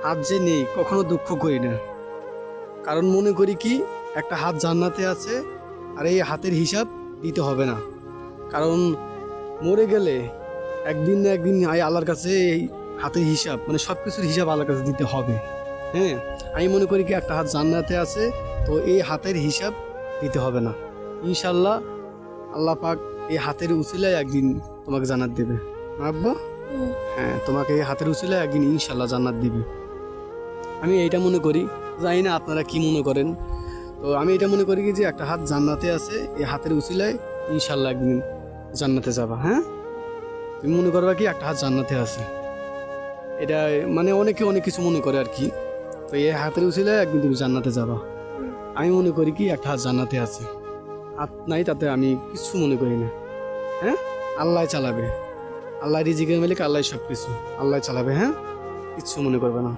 হাত যে নেই কখনো দুঃখ করি না, কারণ মনে করি কি একটা হাত জান্নাতে আছে, আর এই হাতের হিসাব দিতে হবে না। কারণ মরে গেলে একদিন না একদিন আল্লাহর কাছে এই হাতের হিসাব মানে সব কিছুর হিসাব আল্লাহর কাছে দিতে হবে। হ্যাঁ, আমি মনে করি কি একটা হাত জান্নাতে আছে, তো এই হাতের হিসাব দিতে হবে না। ইনশাল্লাহ আল্লাহ পাক এই হাতের উসিলায় একদিন তোমাকে জান্নাত দেবে না আব্বা? হ্যাঁ, তোমাকে এই হাতের উসিলায় একদিন ইনশাল্লাহ জান্নাত দিবে। আমি এইটা মনে করি, জানি না আপনারা কি মনে করেন। তো আমি এটা মনে করি কি যে একটা হাত জান্নাতে আছে, এই হাতের উসিলায় ইনশাল্লাহ একদিন জান্নাতে যাবা। হ্যাঁ, তুমি মনে করবা কি একটা হাত জান্নাতে আছে, এটা মানে অনেকে অনেক কিছু মনে করে আর কি। তো এই হাতের উসিলায় একদিন তুমি জান্নাতে যাবা। আমি মনে করি কি একটা হাত জান্নাতে আছে, হাত নাই তাতে আমি কিছু মনে করি না। হ্যাঁ, আল্লাহ চালাবে, আল্লাহ রিজিকের মালিক, আল্লাহ সব কিছু আল্লাহ চালাবে। হ্যাঁ, কিচ্ছু মনে করবে না।